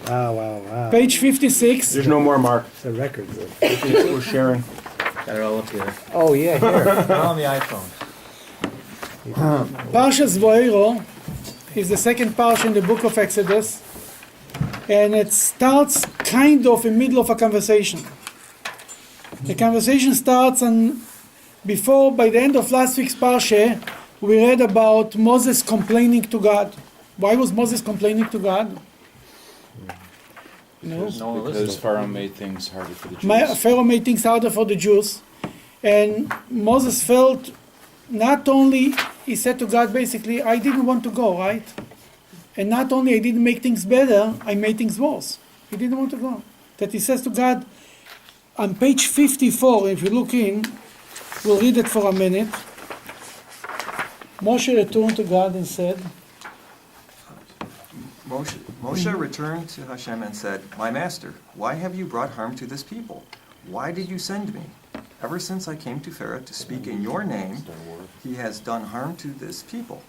Wow. Page 56. There's no more, Mark. It's a record. We're sharing. Got it all up here. Oh, yeah, here. Not on the iPhone. Parshat Va'eira is the second parsha in the book of Exodus, and it starts kind of in the middle of a conversation. The conversation starts, and by the end of last week's parsha, we read about Moses complaining to God. Why was Moses complaining to God? Because Pharaoh made things harder for the Jews. Pharaoh made things harder for the Jews, and Moses felt, not only, he said to God basically, I didn't want to go, right? And not only I didn't make things better, I made things worse. He didn't want to go. That he says to God, on page 54, if you look in, we'll read it for a minute. Moshe returned to God and said, Moshe returned to Hashem and said, My master, why have you brought harm to this people? Why did you send me? Ever since I came to Pharaoh to speak in your name, he has done harm to this people.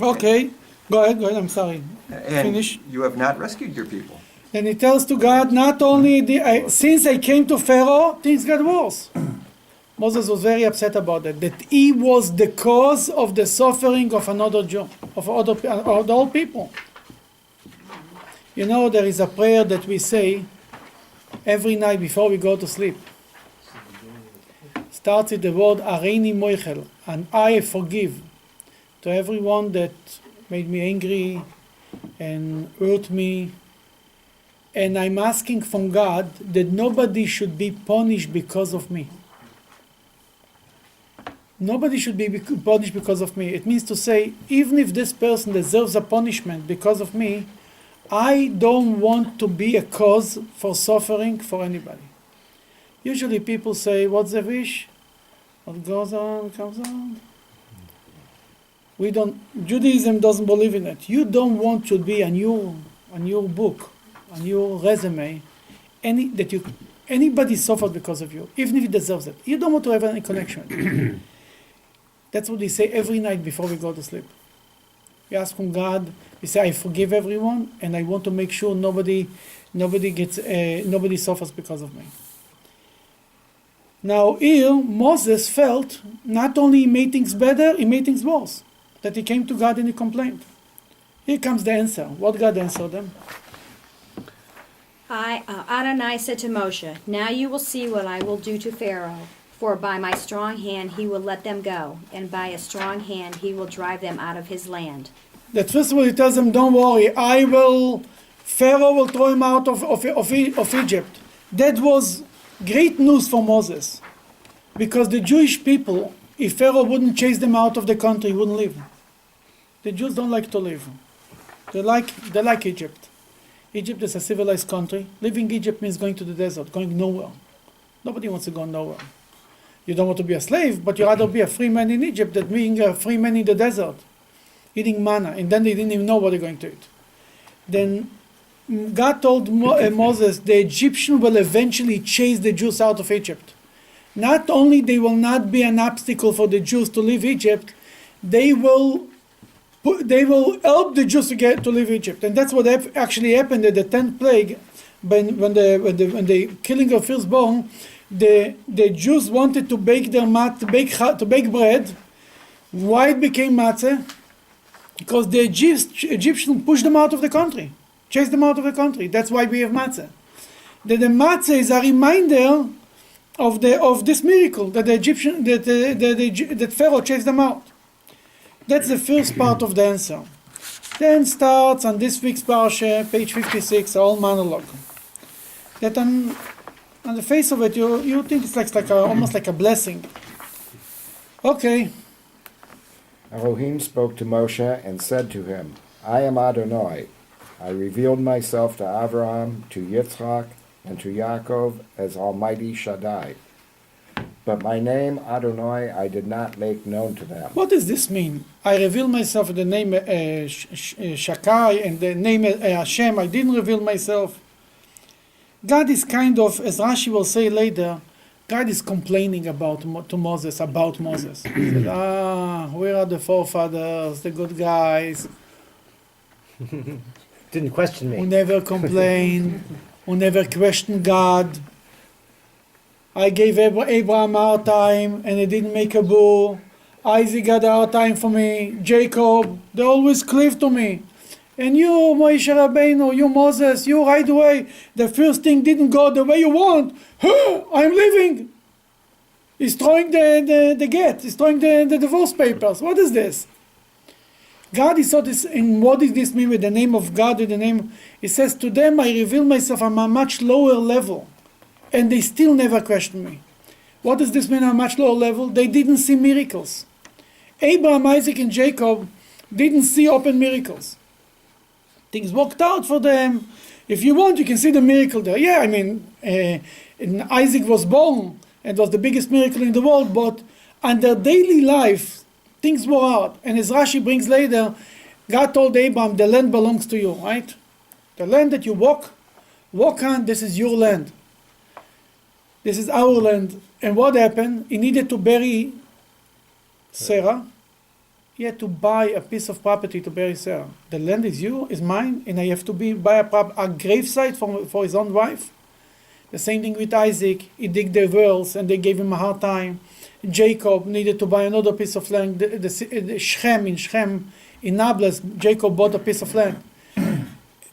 okay, go ahead, I'm sorry. And Finish. you have not rescued your people. And he tells to God, not only since I came to Pharaoh, things got worse. Moses was very upset about that he was the cause of the suffering of another Jew, of all people. You know, there is a prayer that we say every night before we go to sleep. Starts with the word Areini Moichel, and I forgive to everyone that made me angry and hurt me. And I'm asking from God that nobody should be punished because of me. Nobody should be punished because of me. It means to say, even if this person deserves a punishment because of me, I don't want to be a cause for suffering for anybody. Usually people say, what's the wish? What goes on comes on. Judaism doesn't believe in it. You don't want to be on your book, on your resume, anybody suffered because of you, even if he deserves it. You don't want to have any connection with it. That's what we say every night before we go to sleep. We ask from God, we say, I forgive everyone, and I want to make sure nobody suffers because of me. Now here, Moses felt not only he made things better, he made things worse. That he came to God and he complained. Here comes the answer. What God answered them? Adonai said to Moshe, Now you will see what I will do to Pharaoh. For by my strong hand he will let them go, and by a strong hand he will drive them out of his land. That first of all he tells them, don't worry, Pharaoh will throw him out of Egypt. That was great news for Moses. Because the Jewish people, if Pharaoh wouldn't chase them out of the country, wouldn't live. The Jews don't like to live. They like Egypt. Egypt is a civilized country. Living in Egypt means going to the desert, going nowhere. Nobody wants to go nowhere. You don't want to be a slave, but you'd rather be a free man in Egypt than being a free man in the desert, eating manna, and then they didn't even know what they're going to eat. Then God told Moses, the Egyptian will eventually chase the Jews out of Egypt. Not only they will not be an obstacle for the Jews to leave Egypt, they will help the Jews to leave Egypt. And that's what actually happened at the 10th plague, when the killing of firstborn. The Jews wanted to bake bread. Why it became matzah? Because the Egyptians pushed them out of the country, chased them out of the country. That's why we have matzah. The matzah is a reminder of this miracle that that Pharaoh chased them out. That's the first part of the answer. Then starts on this week's parsha, page 56, a whole monologue. That on the face of it, you think it's almost like a blessing. Okay. Elohim spoke to Moshe and said to him, I am Adonai. I revealed myself to Abraham, to Yitzchak, and to Yaakov as Almighty Shaddai. But my name, Adonai, I did not make known to them. What does this mean? I revealed myself in the name Shakai and the name Hashem. I didn't reveal myself. God is kind of, as Rashi will say later, God is complaining to Moses about Moses. He said, where are the forefathers, the good guys? didn't question who me. never complained, who never questioned God. I gave Abraham a hard time and he didn't make a bull. Isaac got a hard time for me. Jacob, they always cleave to me. And you, Moshe Rabbeinu, you Moses, you right away, the first thing didn't go the way you want. I'm leaving. He's throwing the get. He's throwing the divorce papers. What is this? God is so this, and what does this mean with the name of God, with the name? He says, to them I reveal myself on a much lower level. And they still never question me. What does this mean on a much lower level? They didn't see miracles. Abraham, Isaac, and Jacob didn't see open miracles. Things worked out for them. If you want, you can see the miracle there. Yeah, I mean, Isaac was born. It was the biggest miracle in the world, but on their daily life, things were hard. And as Rashi brings later, God told Abraham, the land belongs to you, right? The land that you walk on, this is your land. This is our land. And what happened? He needed to bury Sarah. He had to buy a piece of property to bury Sarah. The land is mine, and I have to buy a gravesite for his own wife. The same thing with Isaac. He digged the wells, and they gave him a hard time. Jacob needed to buy another piece of land. Shechem, in Nablus, Jacob bought a piece of land.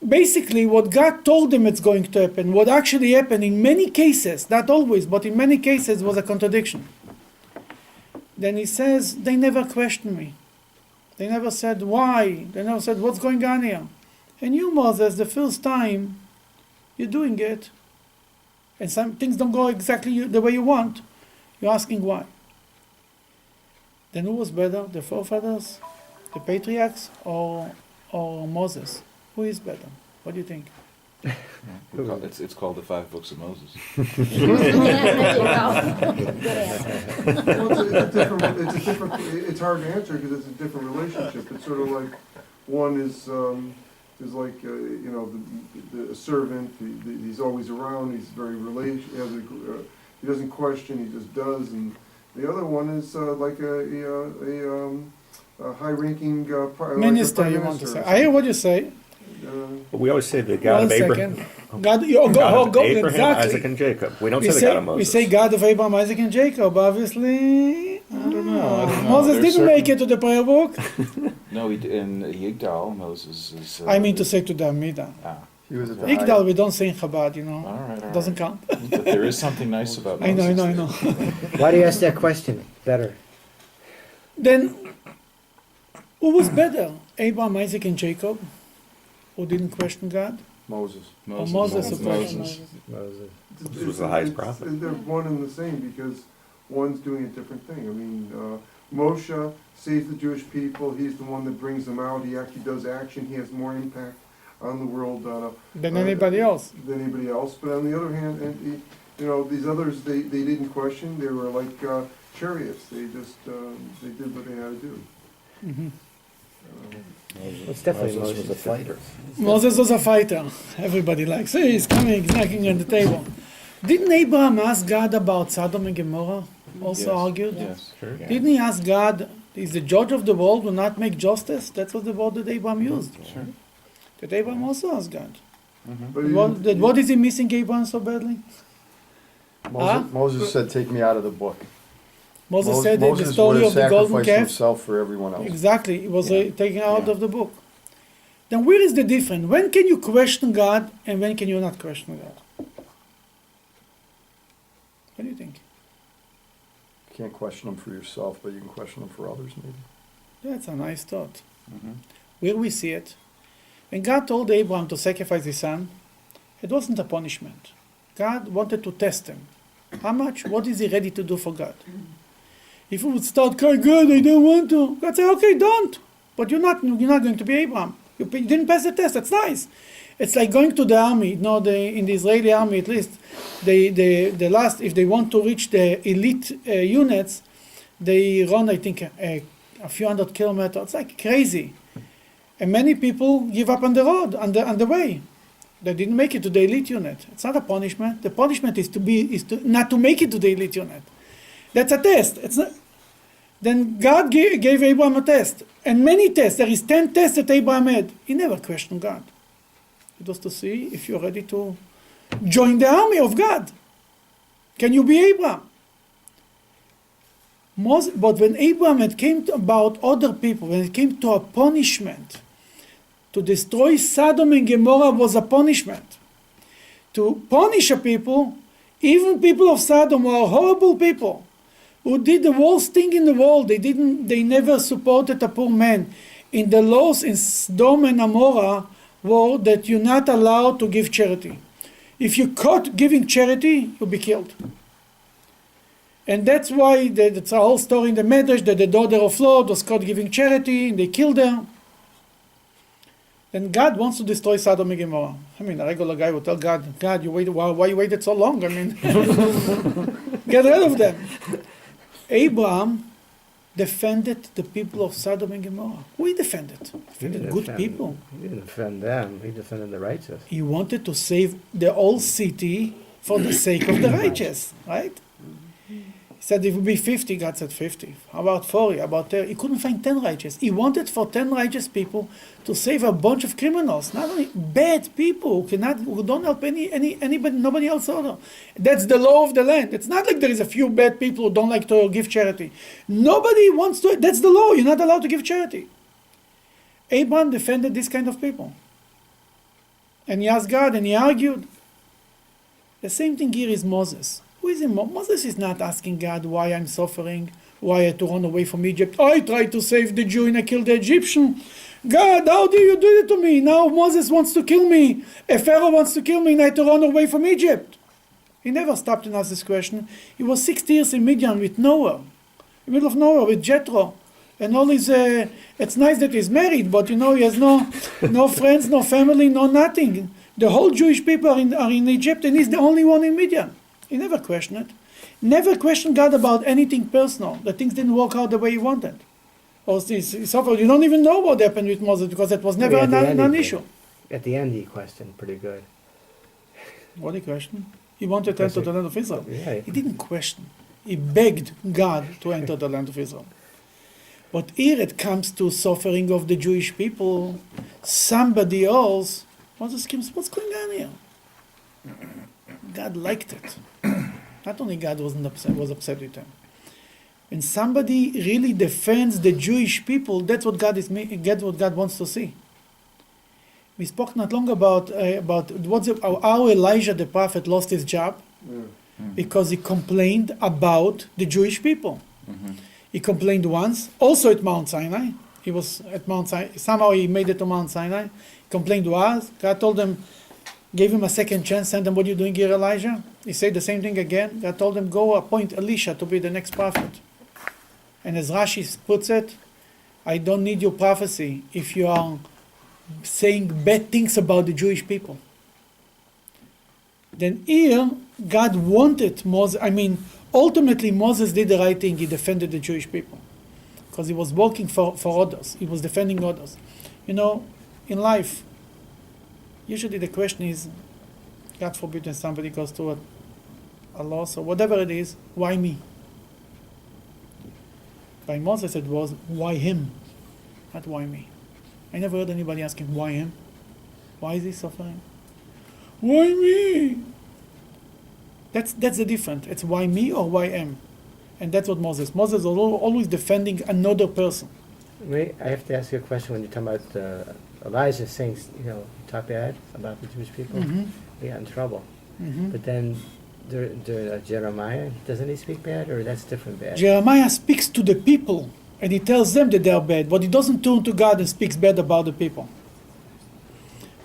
Basically, what God told them it's going to happen, what actually happened in many cases, not always, but in many cases, was a contradiction. Then he says, they never questioned me. They never said, why? They never said, what's going on here? And you, Moses, the first time you're doing it, and some things don't go exactly the way you want, you're asking why. Then who was better, the forefathers, the patriarchs, or Moses? Who is better? What do you think? It's called the 5 Books of Moses. There you go. Good answer. Well, it's a different. It's hard to answer because it's a different relationship. It's sort of like one is like the servant. He's always around. He's very he doesn't question. He just does. And the other one is like a high-ranking Minister, like you want to minister say? or I hear what you say. But we always say the God One of Abraham. second. God, God of Abraham, exactly. Isaac, and Jacob. We don't We say the God of say, we Moses. say God of Abraham, Isaac, and Jacob. Obviously, I don't know. Moses There's didn't make certain- it to the prayer book. No, in Yigdal, Moses is... I mean to say to the Amida. He was at the Igdal, we don't say in Chabad, you know. All right. Doesn't count. But there is something nice about I Moses. know. Why do you ask that question? Better. Then, who was better? Abraham, Isaac, and Jacob? Who didn't question God? Moses. Or Moses who questioned Moses. Moses. This was the highest prophet. They're one and the same because one's doing a different thing. I mean, Moshe saves the Jewish people. He's the one that brings them out. He actually does action. He has more impact on the world Than anybody else. than anybody else. But on the other hand, these others, they didn't question. They were like chariots. They just they did what they had to do. Mm-hmm. It's definitely Moses was a Moses. fighter. Moses was a fighter. Everybody likes, hey, he's coming, he's knocking on the table. Didn't Abraham ask God about Sodom and Gomorrah? Also Yes. argued? Yes, sure. Didn't he ask God, is the judge of the world will not make justice? That was the word that Abraham used. Sure. That Abraham also asked God. But he What is he missing Abraham so badly? Huh? Moses said, "Take me out of the book." Moses said in the story would of the have golden sacrificed calf. himself for everyone else. Exactly, it was Yeah. taken out Yeah. of the book. Then where is the difference? When can you question God and when can you not question God? What do you think? You can't question them for yourself, but you can question them for others, maybe. That's a nice thought. Mhm. Where we see it, when God told Abraham to sacrifice his son, it wasn't a punishment. God wanted to test him. How much? What is he ready to do for God? If he would start crying, God, I don't want to. God said, okay, don't. But you're not going to be Abraham. You didn't pass the test. That's nice. It's like going to the army. In the Israeli army, at least, the last, if they want to reach the elite units, they run, I think, a few hundred kilometers. It's like crazy. And many people give up on the road, on the way. They didn't make it to the elite unit. It's not a punishment. The punishment is not to make it to the elite unit. That's a test. It's not. Then God gave Abraham a test, and many tests. There is 10 tests that Abraham had. He never questioned God. It was to see if you're ready to join the army of God. Can you be Abraham? But when Abraham, it came about other people, when it came to a punishment, to destroy Sodom and Gomorrah was a punishment. To punish a people, even people of Sodom were horrible people who did the worst thing in the world. They never supported a poor man. In the laws in Sodom and Gomorrah were that you're not allowed to give charity. If you caught giving charity, you'll be killed. And that's why that's a whole story in the Medrash that the daughter of Lot was caught giving charity and they killed her. And God wants to destroy Sodom and Gomorrah. I mean, a regular guy would tell God, God, why you waited so long? I mean, get rid of them. Abraham defended the people of Sodom and Gomorrah. Who he defended? Defended good people. He didn't defend them. He defended the righteous. He wanted to save the whole city for the sake of the righteous, right? He said it would be 50, God said 50. How about 40? How about 30? He couldn't find 10 righteous. He wanted for 10 righteous people to save a bunch of criminals, not only bad people who don't help anybody, nobody else other. That's the law of the land. It's not like there is a few bad people who don't like to give charity. Nobody wants to, that's the law. You're not allowed to give charity. Abraham defended this kind of people. And he asked God and he argued. The same thing here is Moses. Who is him? Moses is not asking God why I'm suffering, why I had to run away from Egypt. I tried to save the Jew and I killed the Egyptian. God, how do you do it to me? Now Moses wants to kill me. A Pharaoh wants to kill me and I had to run away from Egypt. He never stopped and asked this question. He was 60 years in Midian with Noah, in the middle of nowhere with Jethro. And all his, it's nice that he's married, but he has no friends, no family, no nothing. The whole Jewish people are in Egypt and he's the only one in Midian. He never questioned it. Never questioned God about anything personal. The things didn't work out the way he wanted. Or he suffered. You don't even know what happened with Moses because it was never an issue. At the end, he questioned pretty good. What did he question? He wanted to enter the land of Israel. Yeah. He didn't question. He begged God to enter the land of Israel. But here it comes to suffering of the Jewish people. Somebody else, Moses comes, what's going on here? God liked it. Not only God was upset with them. When somebody really defends the Jewish people, that's what God wants to see. We spoke not long about how Elijah the prophet lost his job because he complained about the Jewish people. Mm-hmm. He complained once, also at Mount Sinai. He was at Mount Sinai. Somehow he made it to Mount Sinai. He complained once. God told him, gave him a second chance, sent him, what are you doing here, Elijah? He said the same thing again. God told him, go appoint Elisha to be the next prophet. And as Rashi puts it, I don't need your prophecy if you are saying bad things about the Jewish people. Then here, God wanted Moses, ultimately Moses did the right thing. He defended the Jewish people. Because he was working for others. He was defending others. In life, usually the question is, God forbid when somebody goes through a loss or whatever it is, why me? By Moses it was, why him? Not why me. I never heard anybody asking, why him? Why is he suffering? Why me? That's the difference. It's why me or why him. And that's what Moses was always defending another person. Wait, I have to ask you a question when you're talking about Elijah saying, talk bad about the Jewish people. Mm-hmm. He got in trouble. Mm-hmm. But then Jeremiah, doesn't he speak bad, or that's different bad? Jeremiah speaks to the people and he tells them that they are bad, but he doesn't turn to God and speaks bad about the people.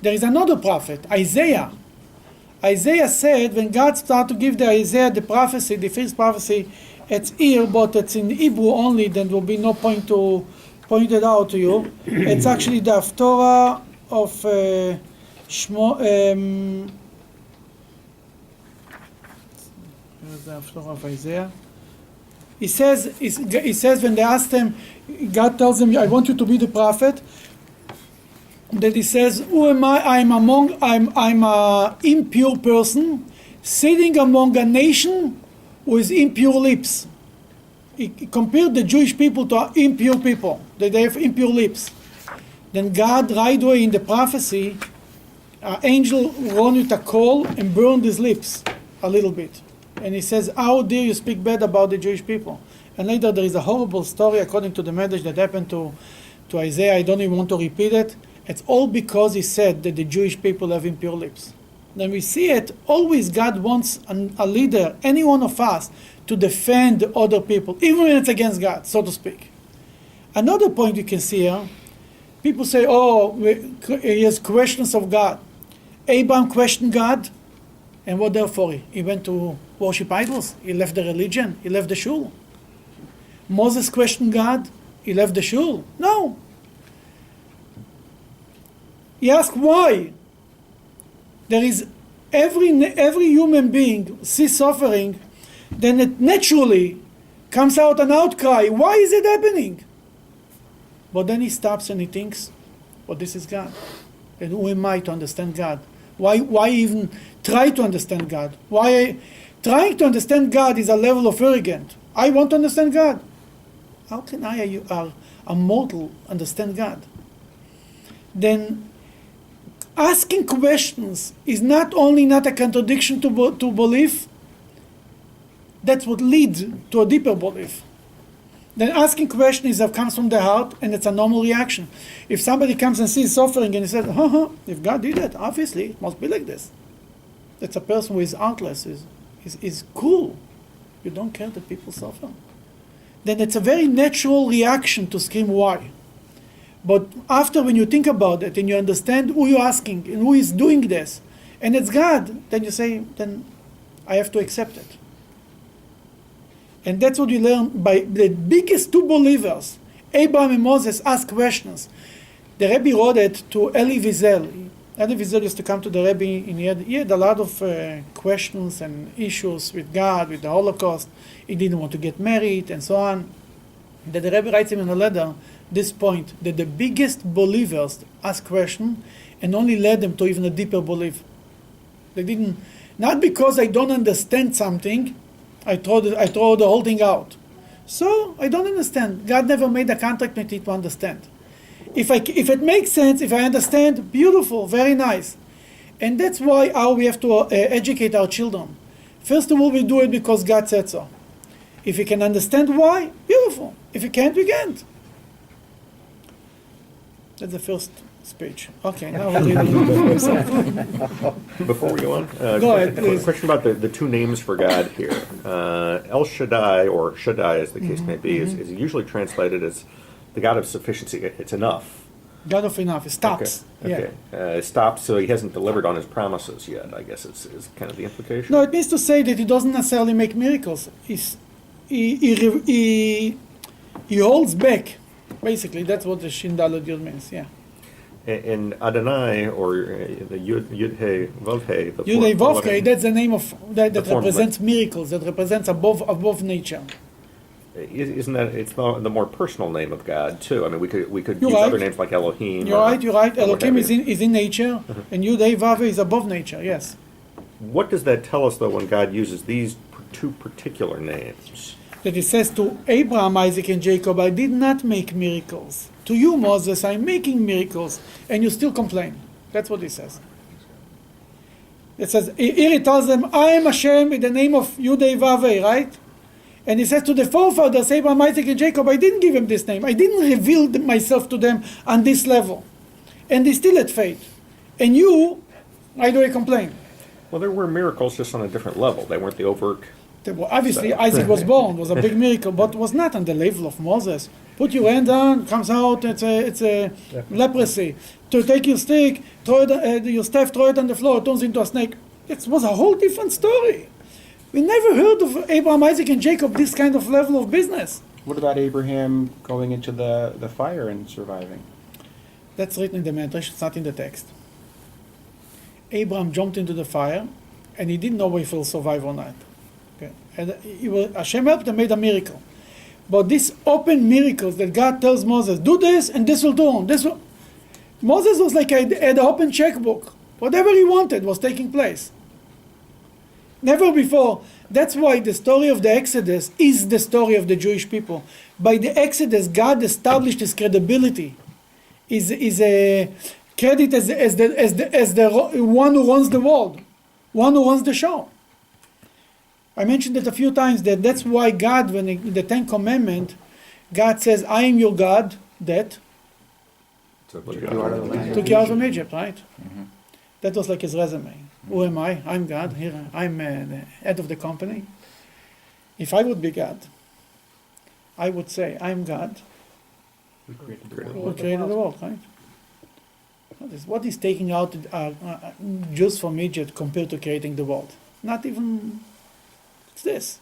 There is another prophet, Isaiah. Isaiah said when God started to give Isaiah the prophecy, the first prophecy, it's here, but it's in Hebrew only, then there will be no point to point it out to you. It's actually the Haftorah of the Haftorah of Isaiah. He says when they asked him, God tells him, I want you to be the prophet. That he says, who am I? I'm a impure person sitting among a nation with impure lips. He compared the Jewish people to impure people, that they have impure lips. Then God, right away in the prophecy, angel run with a coal and burned his lips a little bit. And he says, how dare you speak bad about the Jewish people? And later there is a horrible story according to the Medrash that happened to Isaiah. I don't even want to repeat it. It's all because he said that the Jewish people have impure lips. Then we see it, always God wants a leader, any one of us, to defend other people, even when it's against God, so to speak. Another point you can see here, people say, he has questions of God. Abraham questioned God, and what therefore? He went to worship idols, he left the religion, he left the shul. Moses questioned God, he left the shul. No. He asked why. There is every human being sees suffering, then it naturally comes out an outcry. Why is it happening? But then he stops and he thinks, well, this is God. And who am I to understand God? Why even try to understand God? Trying to understand God is a level of arrogance. I want to understand God. How can a mortal, understand God? Then asking questions is not only not a contradiction to belief, that's what leads to a deeper belief. Then asking questions comes from the heart, and it's a normal reaction. If somebody comes and sees suffering and he says, if God did that, obviously it must be like this. That's a person who is heartless, is cool. You don't care that people suffer. Then it's a very natural reaction to scream why. But after, when you think about it and you understand who you're asking and who is doing this, and it's God, then you say, then I have to accept it. And that's what you learn by the biggest two believers, Abraham and Moses, ask questions. The Rebbe wrote it to Eli Wiesel. Eli Wiesel used to come to the Rebbe, and he had a lot of questions and issues with God, with the Holocaust. He didn't want to get married, and so on. That the Rebbe writes him in a letter this point, that the biggest believers ask questions and only led them to even a deeper belief. They didn't, not because I don't understand something, I throw the whole thing out. So I don't understand. God never made a contract with me to understand. If it makes sense, if I understand, beautiful, very nice. And that's why how we have to educate our children. First of all, we do it because God said so. If you can understand why, beautiful. If you can't, we can't. That's the first speech. Okay, now we'll read it. Before we go on, Go ahead, please. question about the two names for God here. El Shaddai, or Shaddai as the case may be, is usually translated as the God of sufficiency. It's enough. God of enough. It stops. Okay. It stops, so he hasn't delivered on his promises yet, I guess is kind of the implication. No, it means to say that he doesn't necessarily make miracles. He holds back. Basically, that's what the Shin Daled Yud means, yeah. And Adonai, or the Yud He Vav He, the Yud He Vav He, He, that's the name of that form of represents miracles, that represents above nature. Isn't that it's the more personal name of God too? I mean, we could You're use right. other names like Elohim. You're right. or what Elohim have you. is in nature, and Yud He Vav He is above nature, yes. What does that tell us, though, when God uses these two particular names? That he says to Abraham, Isaac, and Jacob, I did not make miracles. To you, Moses, I'm making miracles, and you still complain. That's what he says. It says, here he tells them, I am Hashem in the name of Yud He Vav He, right? And he says to the forefathers, Abraham, Isaac, and Jacob, I didn't give him this name. I didn't reveal myself to them on this level. And they still had faith. And you, why do I complain? Well, there were miracles just on a different level. They weren't the overt. Well, obviously, Isaac was born, was a big miracle, but was not on the level of Moses. Put your hand on, comes out, it's a leprosy. To take your stick, your staff, throw it on the floor, it turns into a snake. It was a whole different story. We never heard of Abraham, Isaac, and Jacob, this kind of level of business. What about Abraham going into the fire and surviving? That's written in the Medrash, it's not in the text. Abraham jumped into the fire, and he didn't know if he'll survive or not. Okay. And Hashem helped and made a miracle. But these open miracles that God tells Moses, do this and this will turn. Moses was like an open checkbook. Whatever he wanted was taking place. Never before. That's why the story of the Exodus is the story of the Jewish people. By the Exodus, God established his credibility, his credit as the one who runs the world, one who runs the show. I mentioned it a few times that's why God, when in the Ten Commandments, God says, "I am your God that Took Look you out. out of the land. took you out from Egypt," right? Mhm. That was like his resume. Who am I? I'm God. Here, I'm the head of the company. If I would be God, I would say, I'm God We created the Created world. who created the world, right? What is taking out Jews from Egypt compared to creating the world? Not even, it's this.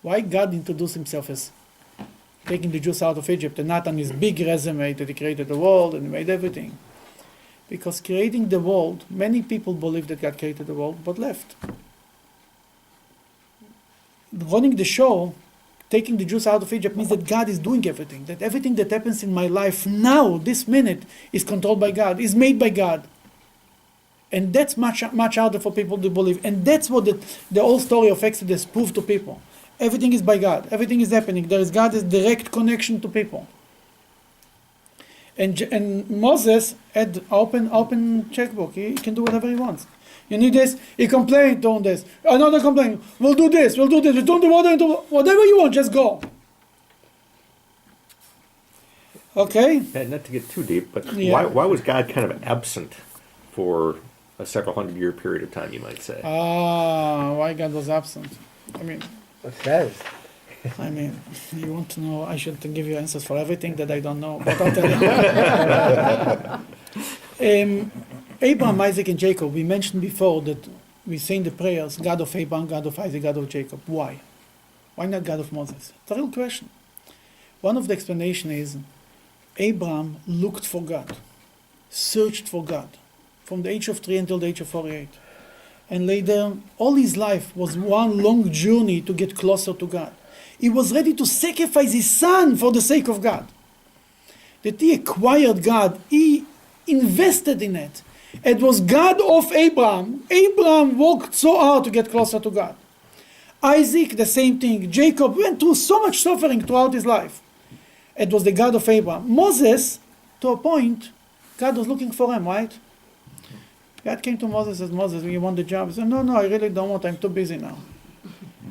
Why God introduced himself as taking the Jews out of Egypt and not on his big resume that he created the world and made everything? Because creating the world, many people believe that God created the world, but left. Running the show, taking the Jews out of Egypt, means that God is doing everything. That everything that happens in my life now, this minute, is controlled by God, is made by God. And that's much harder for people to believe. And that's what the whole story of Exodus proved to people. Everything is by God. Everything is happening. There is God's direct connection to people. And Moses had open checkbook. He can do whatever he wants. You need this? He complained, don't this. Another complaint. We'll do this. We'll do this. We don't do whatever you want. Just go. Okay. And not to get too deep, but Yeah. why was God kind of absent for a several hundred-year period of time, you might say? Why God was absent? I mean, It says. You want to know? I should give you answers for everything that I don't know, but I'll tell you. Abraham, Isaac, and Jacob. We mentioned before that we say in the prayers, God of Abraham, God of Isaac, God of Jacob. Why? Why not God of Moses? It's a real question. One of the explanations is Abraham looked for God, searched for God, from the age of 3 until the age of 48. And later, all his life was one long journey to get closer to God. He was ready to sacrifice his son for the sake of God. That he acquired God, he invested in it. It was God of Abraham. Abraham worked so hard to get closer to God. Isaac, the same thing. Jacob went through so much suffering throughout his life. It was the God of Abraham. Moses, to a point, God was looking for him, right? God came to Moses and said, Moses, you want the job? He said, no, I really don't want. I'm too busy now.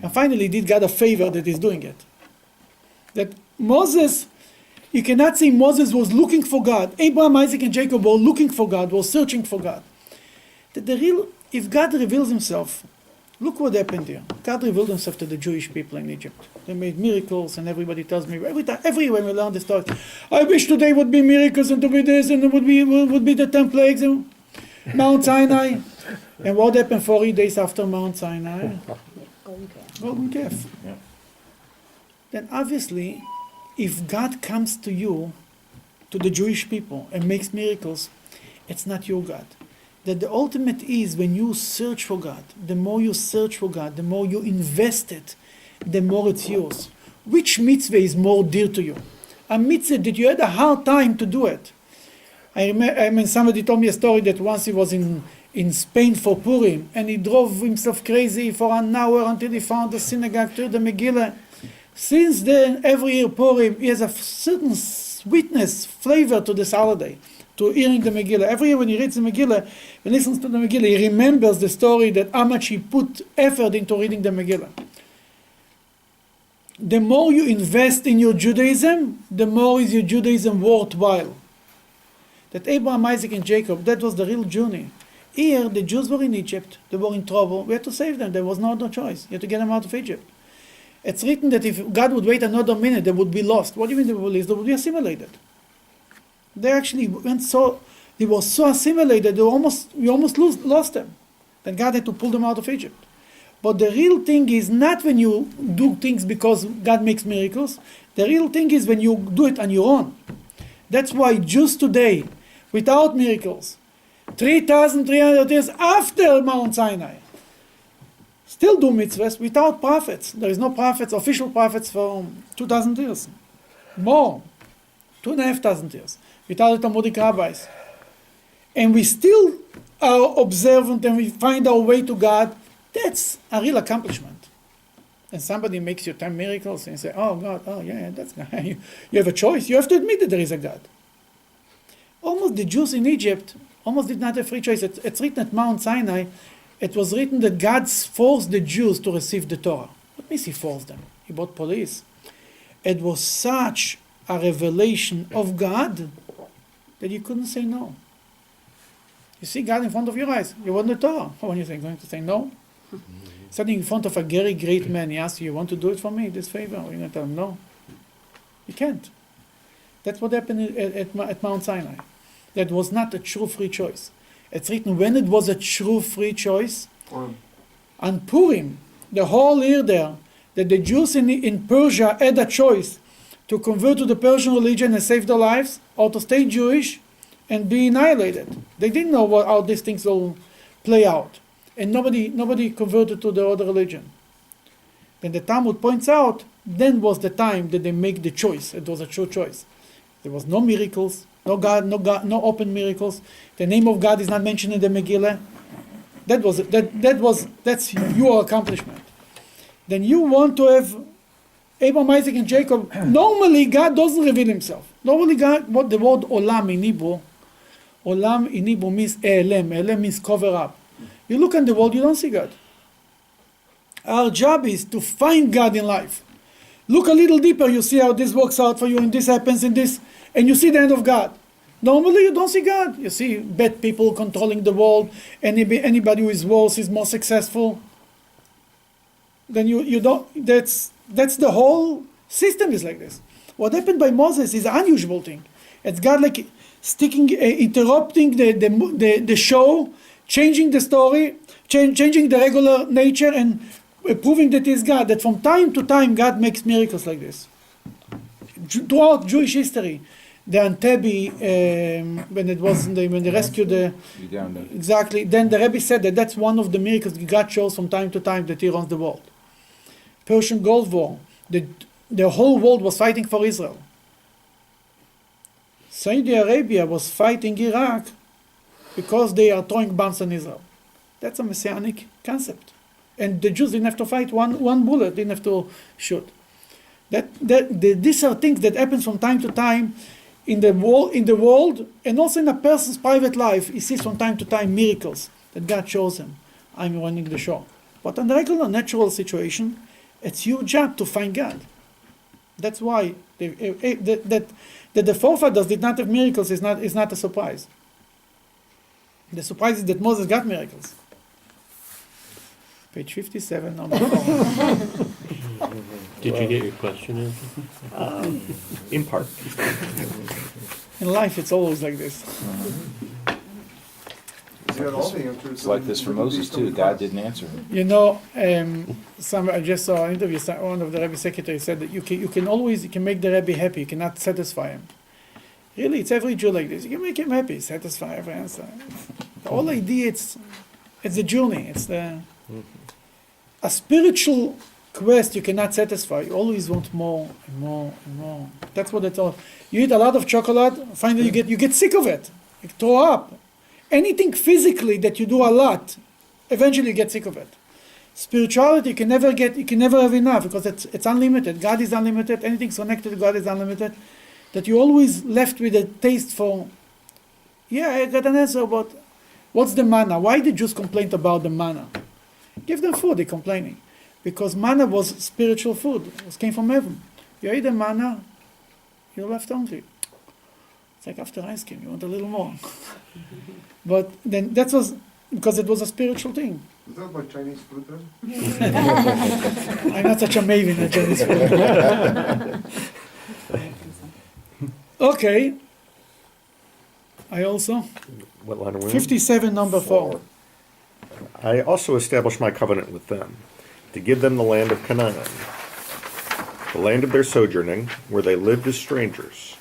And finally did God a favor that he's doing it. That Moses, you cannot say Moses was looking for God. Abraham, Isaac, and Jacob were looking for God, were searching for God. That if God reveals himself, look what happened here. God revealed himself to the Jewish people in Egypt. They made miracles, and everybody tells me, everywhere we learn the story, I wish today would be miracles, and to be this, and it would be the 10 plagues, and Mount Sinai. And what happened 40 days after Mount Sinai? Golden calf. Yeah. Then obviously, if God comes to you, to the Jewish people, and makes miracles, it's not your God. That the ultimate is when you search for God, the more you search for God, the more you invest it, the more it's yours. Which mitzvah is more dear to you? A mitzvah that you had a hard time to do it. Somebody told me a story that once he was in Spain for Purim, and he drove himself crazy for an hour until he found the synagogue to read the Megillah. Since then, every year Purim, he has a certain sweetness, flavor to this holiday, to hearing the Megillah. Every year when he reads the Megillah, when he listens to the Megillah, he remembers the story that how much he put effort into reading the Megillah. The more you invest in your Judaism, the more is your Judaism worthwhile. That Abraham, Isaac, and Jacob, that was the real journey. Here, the Jews were in Egypt. They were in trouble. We had to save them. There was no other choice. You had to get them out of Egypt. It's written that if God would wait another minute, they would be lost. What do you mean they would be lost? They would be assimilated. They actually they were so assimilated, we almost lost them. Then God had to pull them out of Egypt. But the real thing is not when you do things because God makes miracles. The real thing is when you do it on your own. That's why Jews today, without miracles, 3,300 years after Mount Sinai, still do mitzvahs without prophets. There is no prophets, official prophets for 2,000 years. More, 2,500 years, without the Talmudic rabbis. And we still are observant and we find our way to God. That's a real accomplishment. And somebody makes you 10 miracles and you say, oh God, oh yeah, that's God. You have a choice. You have to admit that there is a God. Almost the Jews in Egypt almost did not have free choice. It's written at Mount Sinai. It was written that God forced the Jews to receive the Torah. What means he forced them? He brought police. It was such a revelation of God that you couldn't say no. You see God in front of your eyes. You want the Torah. What are you going to say no? Standing in front of a very great man, he asks you, you want to do it for me, this favor? Are you going to tell him no? You can't. That's what happened at Mount Sinai. That was not a true free choice. It's written when it was a true free choice. On Purim, the whole year there, that the Jews in Persia had a choice to convert to the Persian religion and save their lives, or to stay Jewish and be annihilated. They didn't know how these things will play out. And nobody converted to the other religion. Then the Talmud points out, then was the time that they make the choice. It was a true choice. There was no miracles, no no open miracles. The name of God is not mentioned in the Megillah. That's your accomplishment. Then you want to have Abraham, Isaac, and Jacob. Normally, God doesn't reveal himself. Normally, God, what the word olam in Hebrew means elem. Elem means cover up. You look in the world, you don't see God. Our job is to find God in life. Look a little deeper, you see how this works out for you, and this happens in this, and you see the end of God. Normally, you don't see God. You see bad people controlling the world. Anybody who is worse is more successful. Then you don't. That's the whole system is like this. What happened by Moses is an unusual thing. It's God like interrupting the show, changing the story, changing the regular nature, and proving that he's God. That from time to time God makes miracles like this. Throughout Jewish history, the Antebi, when they rescued exactly. Then the Rebbe said that's one of the miracles God shows from time to time that He runs the world. Persian Gulf War, the whole world was fighting for Israel. Saudi Arabia was fighting Iraq because they are throwing bombs on Israel. That's a messianic concept. And the Jews didn't have to fight one bullet, didn't have to shoot. These are things that happen from time to time in the world, and also in a person's private life. He sees from time to time miracles that God shows him. I'm running the show. But in a regular, natural situation, it's your job to find God. That's why that the forefathers did not have miracles is not a surprise. The surprise is that Moses got miracles. Page 57, number 4. Did you get your question answered? In part. In life, it's always like this. It's like this for Moses too. God didn't answer him. You know, I just saw an interview. One of the Rebbe secretaries said that you can make the Rebbe happy. You cannot satisfy him. Really, it's every Jew like this. You can make him happy, satisfy every answer. The whole idea, it's the journey. It's a spiritual quest you cannot satisfy. You always want more and more and more. That's what it's all. You eat a lot of chocolate, finally you get sick of it. You throw up. Anything physically that you do a lot, eventually you get sick of it. Spirituality you can never have enough because it's unlimited. God is unlimited. Anything connected to God is unlimited. That you're always left with a taste for, I got an answer about what's the manna? Why the Jews complained about the manna? Give them food, they're complaining. Because manna was spiritual food. It came from heaven. You eat the manna, you're left hungry. It's like after ice cream, you want a little more. But then that was because it was a spiritual thing. Is that like Chinese food then? I'm not such a maven at Chinese food. Okay. I also. What line are we on? 57, number 4. I also established my covenant with them, to give them the land of Canaan, the land of their sojourning, where they lived as strangers.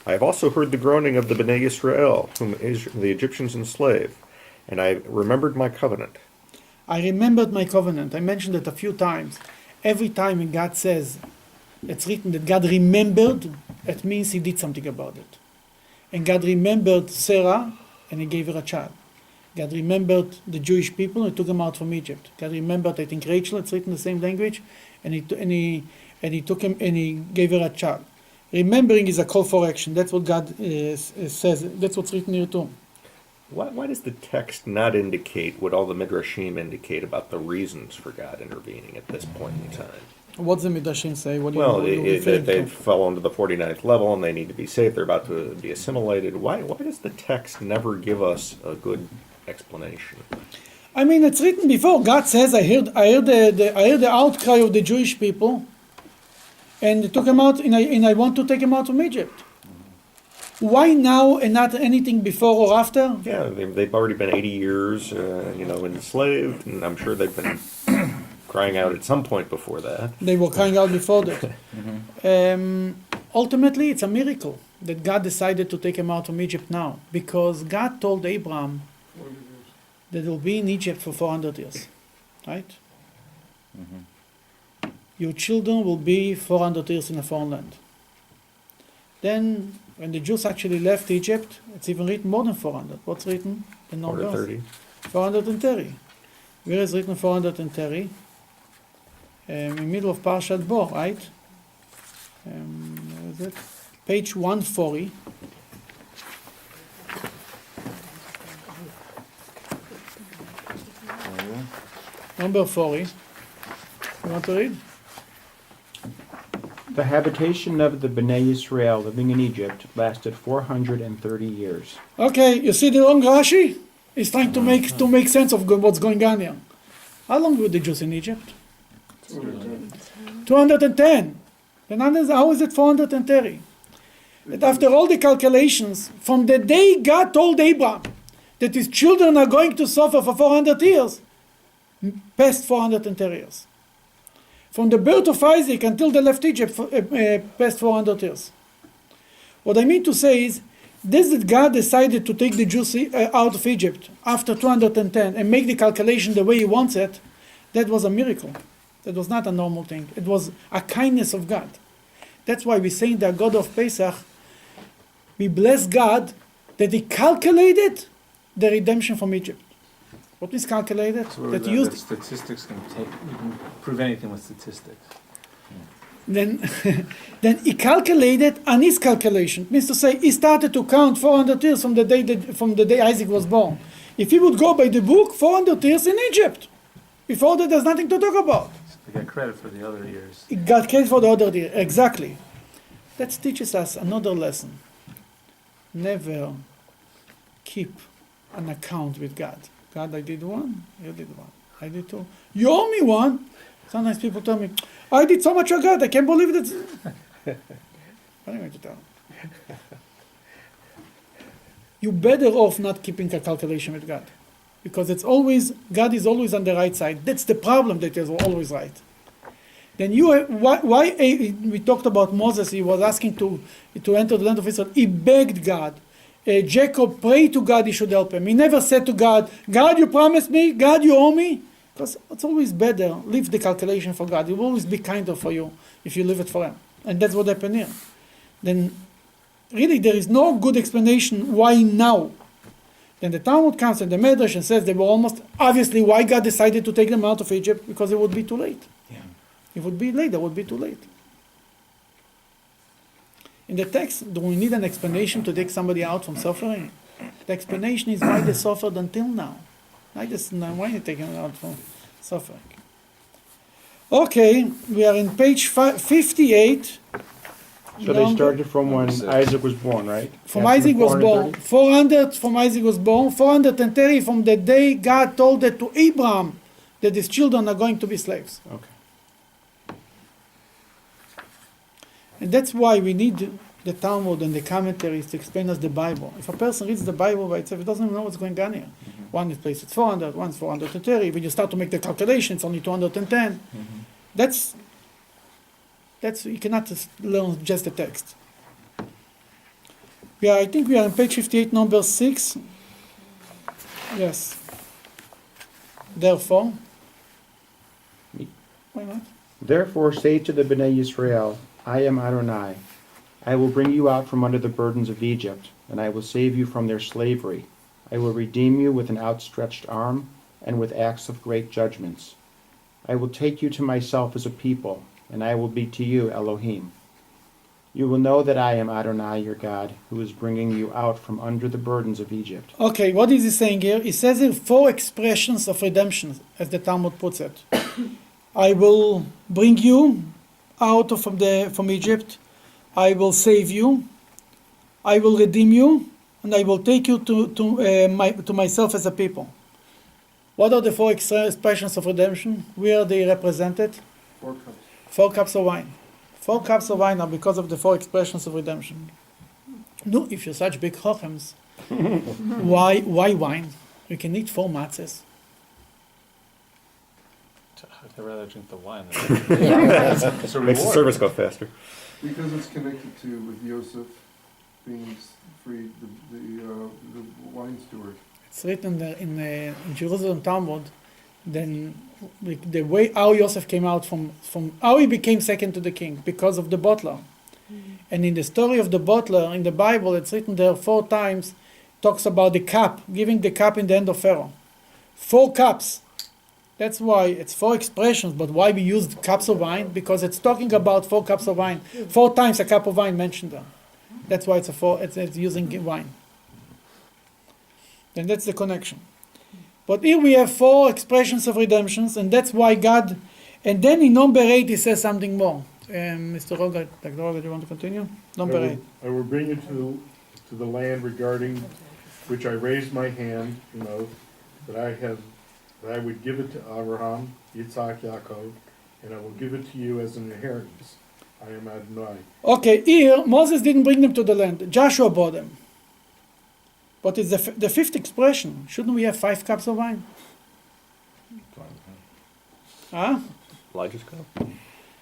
I have also heard the groaning of the Bnei Israel, whom the Egyptians enslaved, and I remembered my covenant. I remembered my covenant. I mentioned it a few times. Every time when God says, it's written that God remembered, it means He did something about it. And God remembered Sarah, and He gave her a child. God remembered the Jewish people and He took them out from Egypt. God remembered, I think, Rachel. It's written in the same language, and He took him and He gave her a child. Remembering is a call for action. That's what God says. That's what's written here too. Why does the text not indicate what all the midrashim indicate about the reasons for God intervening at this point in time? What's the Midrashim say? What do you, Well, what are you referring they to? fell into the 49th level and they need to be saved. They're about to be assimilated. Why does the text never give us a good explanation? I mean, it's written before. God says, I heard the outcry of the Jewish people, and took him out, and I want to take him out from Egypt. Why now and not anything before or after? Yeah, they've already been 80 years, enslaved, and I'm sure they've been crying out at some point before that. They were crying out before that. Ultimately, it's a miracle that God decided to take him out from Egypt now, because God told Abraham that he'll be in Egypt for 400 years, right? Your children will be 400 years in a foreign land. Then, when the Jews actually left Egypt, it's even written more than 400. What's written? The numbers? 430. 430. Where is written 430? In the middle of Parshat Bo, right? Where is it? Page 140. Number 40. You want to read? The habitation of the Bnei Israel living in Egypt lasted 430 years. Okay, you see the long Rashi? He's trying to make sense of what's going on here. How long were the Jews in Egypt? 210. Then how is it 430? That after all the calculations, from the day God told Abraham that his children are going to suffer for 400 years, past 430 years. From the birth of Isaac until they left Egypt, past 400 years. What I mean to say is, this that God decided to take the Jews out of Egypt after 210 and make the calculation the way he wants it, that was a miracle. That was not a normal thing. It was a kindness of God. That's why we say in the God of Pesach, we bless God that he calculated the redemption from Egypt. What is calculated? So that that used statistics you can prove anything with statistics. then he calculated on his calculation. It means to say he started to count 400 years from the day Isaac was born. If he would go by the book, 400 years in Egypt. Before that, there's nothing to talk about. They get credit for the other years. He got credit for the other year. Exactly. That teaches us another lesson. Never keep an account with God. God, I did one, you did one. I did two. You owe me one. Sometimes people tell me, I did so much for God, I can't believe it. What am I going to tell? You're better off not keeping a calculation with God. Because God is always on the right side. That's the problem, that is always right. Then we talked about Moses, he was asking to enter the land of Israel. He begged God. Jacob prayed to God he should help him. He never said to God, God, you promised me, God, you owe me. Because it's always better, leave the calculation for God. He will always be kinder for you if you leave it for him. And that's what happened here. Then, really, there is no good explanation why now. Then the Talmud comes and the Medrash and says they were almost, obviously, why God decided to take them out of Egypt, because it would be too late. Yeah. It would be late, that would be too late. In the text, do we need an explanation to take somebody out from suffering? The explanation is why they suffered until now. Why are you taking them out from suffering? Okay, we are in page 58. So they started from when Isaac was born, right? From Isaac was born. 400 from Isaac was born. 430 from the day God told it to Abraham that his children are going to be slaves. Okay. And that's why we need the Talmud and the commentaries to explain us the Bible. If a person reads the Bible by itself, he doesn't even know what's going on here. One is placed at 400, one is 430. When you start to make the calculation, it's only 210. That's you cannot just learn just the text. I think we are on page 58, number 6. Yes. Therefore. Why not? Therefore say to the Bnei Israel, I am Adonai. I will bring you out from under the burdens of Egypt, and I will save you from their slavery. I will redeem you with an outstretched arm and with acts of great judgments. I will take you to myself as a people, and I will be to you Elohim. You will know that I am Adonai your God, who is bringing you out from under the burdens of Egypt. Okay, what is he saying here? He says here 4 expressions of redemption, as the Talmud puts it. I will bring you out from Egypt. I will save you. I will redeem you, and I will take you to myself as a people. What are the 4 expressions of redemption? Where are they represented? 4 cups. 4 cups of wine. 4 cups of wine are because of the 4 expressions of redemption. No, if you're such big chochems, why wine? You can eat 4 matzahs. I'd rather drink the wine. It's a Makes the reward. service go faster. Because it's connected to with Yosef being freed, the wine steward. It's written there in Jerusalem Talmud. Then the way how Yosef came out from how he became second to the king because of the butler. And in the story of the butler in the Bible, it's written there 4 times. Talks about the cup, giving the cup in the hand of Pharaoh. 4 cups. That's why it's 4 expressions. But why we used cups of wine? Because it's talking about 4 cups of wine. 4 times a cup of wine mentioned there. That's why it's using wine. And that's the connection. But here we have 4 expressions of redemptions, and that's why God. And then in number 8 he says something more. Mr. Rogat, Dr. Rogat, do you want to continue? Number 8. I will bring you to the land regarding which I raised my hand, that I would give it to Abraham, Yitzhak, Yaakov, and I will give it to you as an inheritance. I am Adonai. Okay, here Moses didn't bring them to the land. Joshua brought them. But it's the 5th expression. Shouldn't we have 5 cups of wine? Huh? Elijah's cup.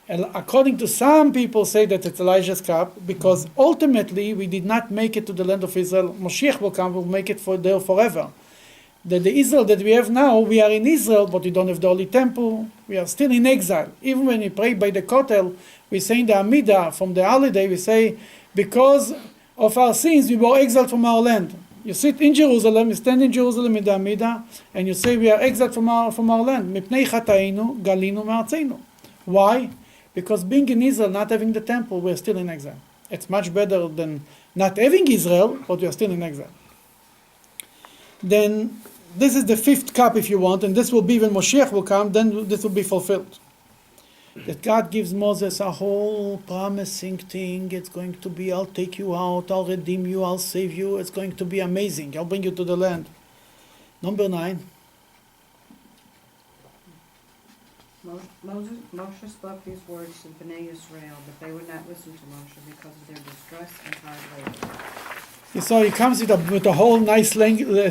And according to some people say that it's Elijah's cup because ultimately we did not make it to the land of Israel. Moshiach will come, will make it there forever. The Israel that we have now, we are in Israel, but we don't have the Holy Temple. We are still in exile. Even when we pray by the Kotel, we say in the Amidah, from the holiday, we say, because of our sins, we were exiled from our land. You sit in Jerusalem, you stand in Jerusalem in the Amidah, and you say, we are exiled from our land. Mipnei chatainu, galinu me'artzeinu. Why? Because being in Israel, not having the temple, we're still in exile. It's much better than not having Israel, but we are still in exile. Then, this is the 5th cup if you want, and this will be when Moshiach will come, then this will be fulfilled. That God gives Moses a whole promising thing. It's going to be, I'll take you out, I'll redeem you, I'll save you. It's going to be amazing. I'll bring you to the land. Number 9. Moshe spoke these words to Bnei Israel, but they would not listen to Moshe because of their distress and hard labor. So he comes with a whole nice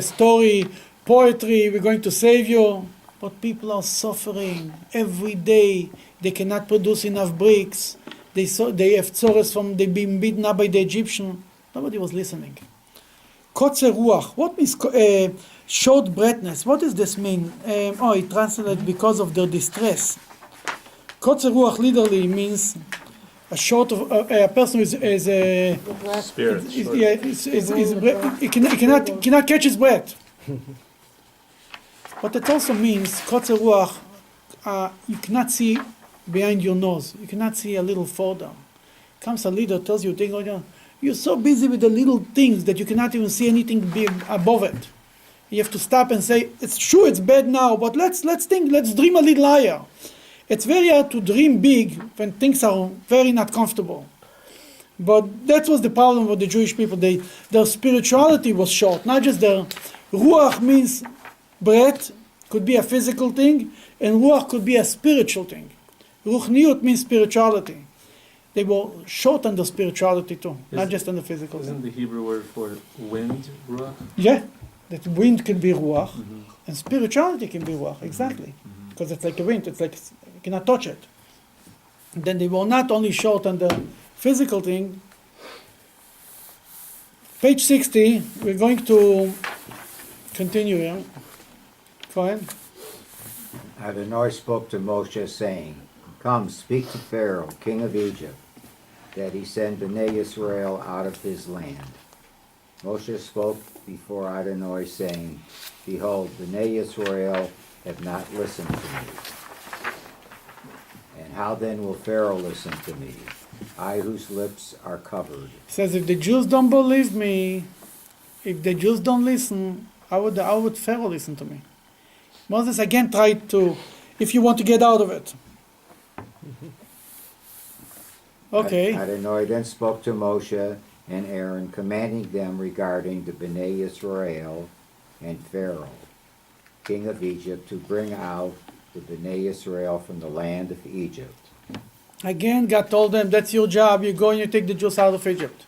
story, poetry, we're going to save you. But people are suffering every day. They cannot produce enough bricks. They have tzores from they being beaten up by the Egyptian. Nobody was listening. Kotzer ruach. What means short breathness? What does this mean? It translates because of their distress. Kotzer ruach literally means a person who is a Spirit. he cannot catch his breath. But it also means kotzer ruach. You cannot see behind your nose. You cannot see a little further. Comes a leader, tells you, you're so busy with the little things that you cannot even see anything big above it. You have to stop and say, it's true, it's bad now, but let's think, let's dream a little higher. It's very hard to dream big when things are very not comfortable. But that was the problem with the Jewish people. Their spirituality was short, not just their ruach means breath, could be a physical thing, and ruach could be a spiritual thing. Ruchniut means spirituality. They were short on the spirituality too, not just on the physical. Isn't the Hebrew word for wind ruach? Yeah, that wind can be ruach, and spirituality can be ruach, exactly. Because it's like a wind, it's like you cannot touch it. And then they were not only short on the physical thing. Page 60, we're going to continue here. Go ahead. Adonai spoke to Moshe, saying, Come, speak to Pharaoh, king of Egypt, that he send Bnei Israel out of his land. Moshe spoke before Adonai, saying, Behold, Bnei Israel have not listened to me. And how then will Pharaoh listen to me? I whose lips are covered. He says, if the Jews don't believe me, if the Jews don't listen, how would Pharaoh listen to me? Moses again tried to, if you want to get out of it. Okay. Adonai then spoke to Moshe and Aaron, commanding them regarding the Bnei Israel and Pharaoh, king of Egypt, to bring out the Bnei Israel from the land of Egypt. Again, God told them, that's your job. You go and you take the Jews out of Egypt.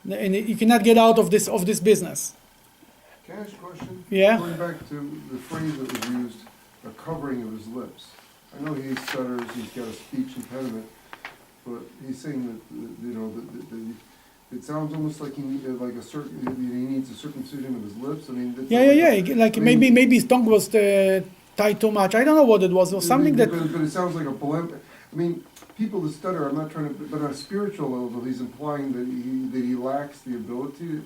And you cannot get out of this business. Can I ask a question? Yeah. Going back to the phrase that was used, a covering of his lips. I know he stutters, he's got a speech impediment, but he's saying that it sounds almost like he needs a circumcision of his lips. I mean, that's Like maybe his tongue was tied too much. I don't know what it was, or something but it sounds like a blemish. I mean, people that stutter, I'm not trying to, but on a spiritual level, he's implying that he lacks the ability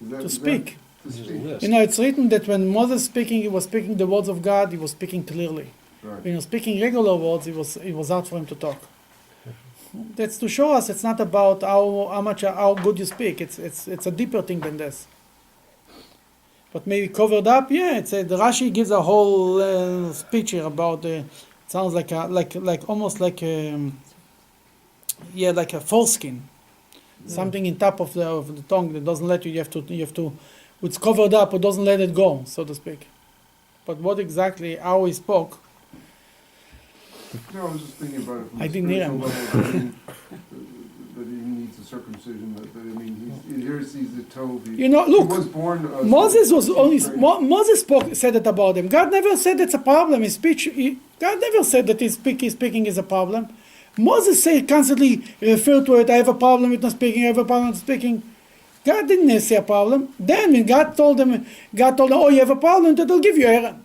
to speak. To speak. It's written that when Moses speaking, he was speaking the words of God. He was speaking clearly. Right. When he was speaking regular words, it was hard for him to talk. That's to show us it's not about how good you speak. It's a deeper thing than this. But maybe covered up, yeah. The Rashi gives a whole speech here about it sounds like almost like a foreskin, something in top of the tongue that doesn't let you. You have to. It's covered up, it doesn't let it go, so to speak. But what exactly how he spoke? No, I was just thinking about it from I didn't hear him. level, that he needs a circumcision. Here he sees the toe. Look, he was born, Moses said it about him. God never said it's a problem. His speech. God never said that his speaking is a problem. Moses constantly referred to it. I have a problem with not speaking. I have a problem with speaking. God didn't say a problem. Then when God told him, oh, you have a problem, that I'll give you Aaron.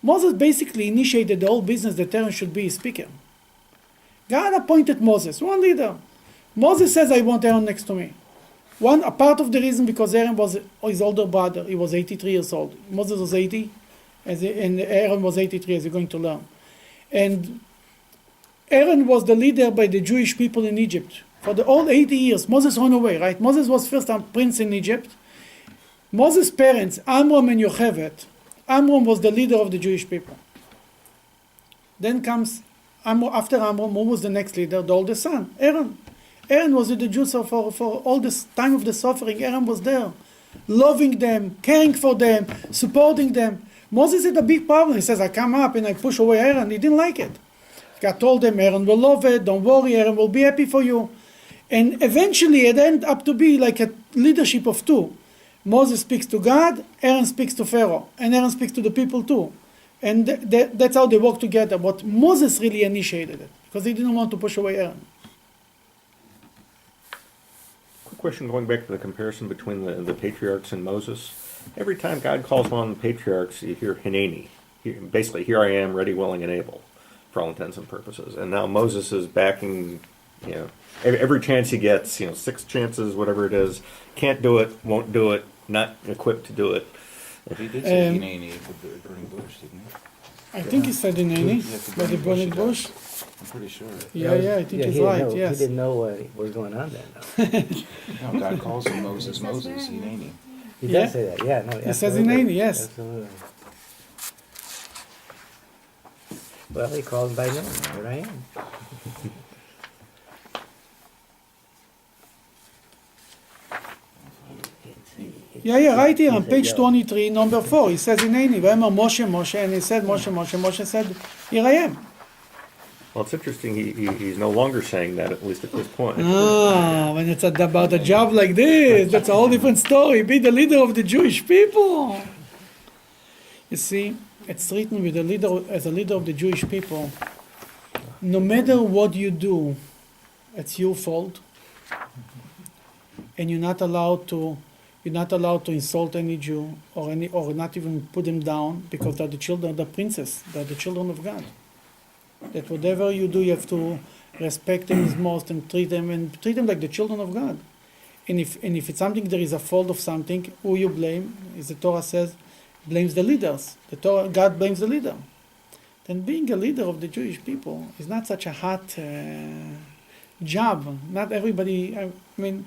Moses basically initiated the whole business that Aaron should be a speaker. God appointed Moses, one leader. Moses says, I want Aaron next to me. A part of the reason because Aaron was his older brother. He was 83 years old. Moses was 80, and Aaron was 83, as you're going to learn. And Aaron was the leader by the Jewish people in Egypt. For the whole 80 years, Moses ran away, right? Moses was first a prince in Egypt. Moses' parents, Amram and Yocheved, Amram was the leader of the Jewish people. Then comes, after Amram, who was the next leader? The oldest son, Aaron. Aaron was with the Jews for all this time of the suffering. Aaron was there, loving them, caring for them, supporting them. Moses had a big problem. He says, I come up and I push away Aaron. He didn't like it. God told him, Aaron will love it, don't worry, Aaron will be happy for you. And eventually it ended up to be like a leadership of two. Moses speaks to God, Aaron speaks to Pharaoh, and Aaron speaks to the people too. And that's how they work together. But Moses really initiated it, because he didn't want to push away Aaron. Quick question going back to the comparison between the patriarchs and Moses. Every time God calls on the patriarchs, you hear Hineni. Basically, here I am, ready, willing, and able, for all intents and purposes. And now Moses is backing, every chance he gets, 6 chances, whatever it is, can't do it, won't do it, not equipped to do it. He did say Hineni with the burning bush, didn't he? I think he said Hineni, by the burning bush. I'm pretty sure. Yeah, I think he's right, yes. He didn't know what was going on then. No, God calls him Moses, Hineni. He does say that, yeah. No, he says Hineni, yes. Absolutely. Well, he called him by name. Here I am. Yeah, right here on page 23, number 4. He says Hineni, V'emer Moshe, Moshe, and he said Moshe, Moshe. Moshe said, here I am. Well, it's interesting. He's no longer saying that, at least at this point. When it's about a job like this, that's a whole different story. Be the leader of the Jewish people. You see, it's written with as a leader of the Jewish people. No matter what you do, it's your fault, and you're not allowed to insult any Jew or not even put them down, because they're the children of the princess. They're the children of God. That whatever you do, you have to respect them as most and treat them like the children of God. And if it's something, there is a fault of something, who you blame? As the Torah says, blames the leaders. God blames the leader. Then being a leader of the Jewish people is not such a hot job. Not everybody, I mean,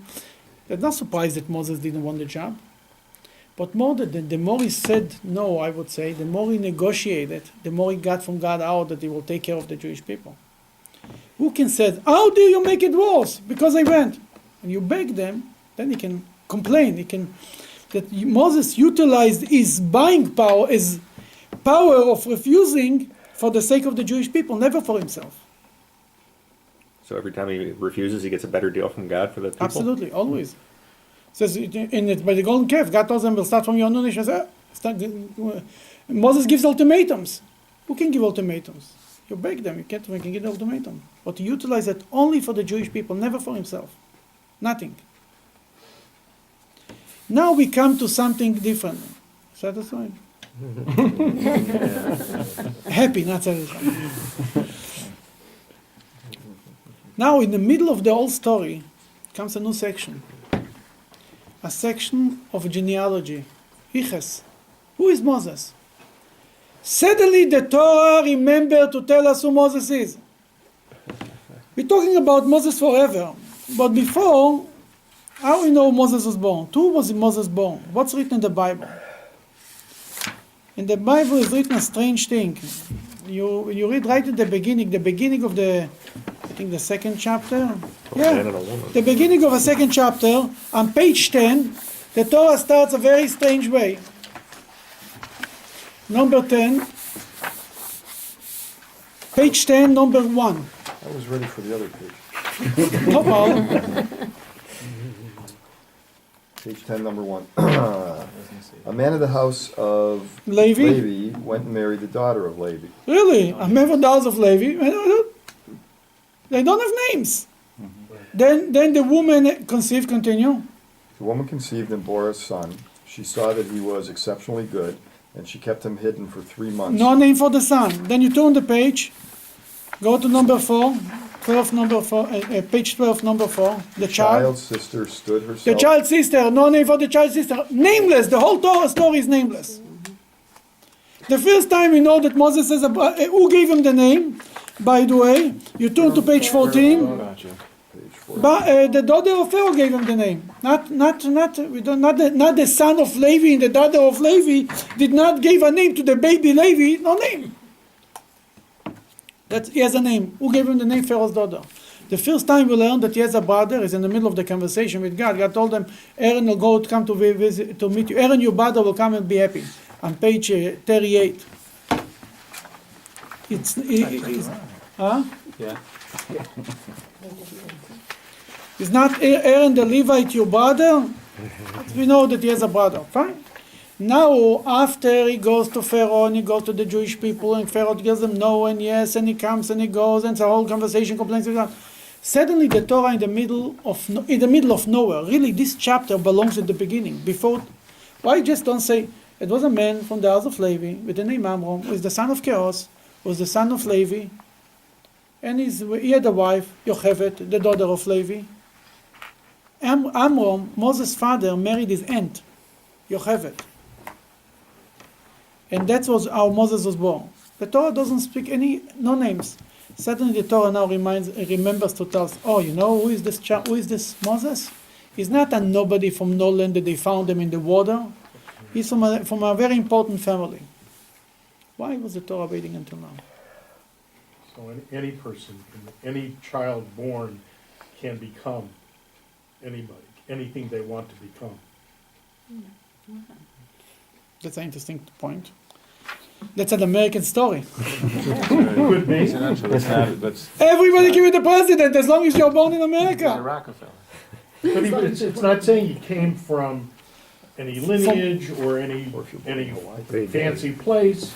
they're not surprised that Moses didn't want the job. But more the more he said no, I would say, the more he negotiated, the more he got from God out that he will take care of the Jewish people. Who can say, how do you make it worse? Because I went. And you beg them, then he can complain. That Moses utilized his buying power, his power of refusing for the sake of the Jewish people, never for himself. So every time he refuses, he gets a better deal from God for the people? Absolutely, always. Says by the golden calf, God tells them, we'll start from your nation. Moses gives ultimatums. Who can give ultimatums? You beg them, you can give an ultimatum. But he utilized it only for the Jewish people, never for himself. Nothing. Now we come to something different. Satisfied? Happy, not satisfied. Now, in the middle of the whole story, comes a new section. A section of genealogy. Iches. Who is Moses? Suddenly the Torah remembered to tell us who Moses is. We're talking about Moses forever. But before, how we know Moses was born? Who was Moses born? What's written in the Bible? In the Bible is written a strange thing. You read right at the beginning of the, I think the second chapter. Yeah, the beginning of a second chapter, on page 10, the Torah starts a very strange way. Number 10, page 10, number 1. I was ready for the other page. No problem. Page 10, number 1. A man of the house of Levi went and married the daughter of Levi. Really? A man of the house of Levi? They don't have names. Then the woman conceived, continue. The woman conceived and bore a son. She saw that he was exceptionally good, and she kept him hidden for 3 months. No name for the son. Then you turn the page, go to number 4, 12, number 4, page 12, number 4. The child's sister stood herself. The child's sister, no name for the child's sister. Nameless. The whole Torah story is nameless. The first time we know that Moses says, who gave him the name? By the way, you turn to page 14. But the daughter of Pharaoh gave him the name. Not the son of Levi and the daughter of Levi did not give a name to the baby Levi. No name. That he has a name. Who gave him the name? Pharaoh's daughter. The first time we learn that he has a brother is in the middle of the conversation with God. God told them, Aaron will come to visit to meet you. Aaron, your brother, will come and be happy. On page 38. Huh? Yeah. Is not Aaron the Levite your brother? We know that he has a brother. Fine. Now, after he goes to Pharaoh and he goes to the Jewish people and Pharaoh gives them no and yes and he comes and he goes and the whole conversation complains with God. Suddenly the Torah in the middle of nowhere. Really, this chapter belongs at the beginning. Before, why just don't say it was a man from the house of Levi with the name Amram, who is the son of Chaos, was the son of Levi, and he had a wife, Yocheved, the daughter of Levi. Amram, Moses' father, married his aunt, Yocheved. And that was how Moses was born. The Torah doesn't speak no names. Suddenly the Torah now remembers to tell us, oh, you know, who is this Moses? He's not a nobody from no land that they found him in the water. He's from a very important family. Why was the Torah waiting until now? So any person, any child born can become anybody, anything they want to become. That's an interesting point. That's an American story. Could be. Everybody can be the president as long as you're born in America. Rockefeller. But it's not saying he came from any lineage or any fancy place.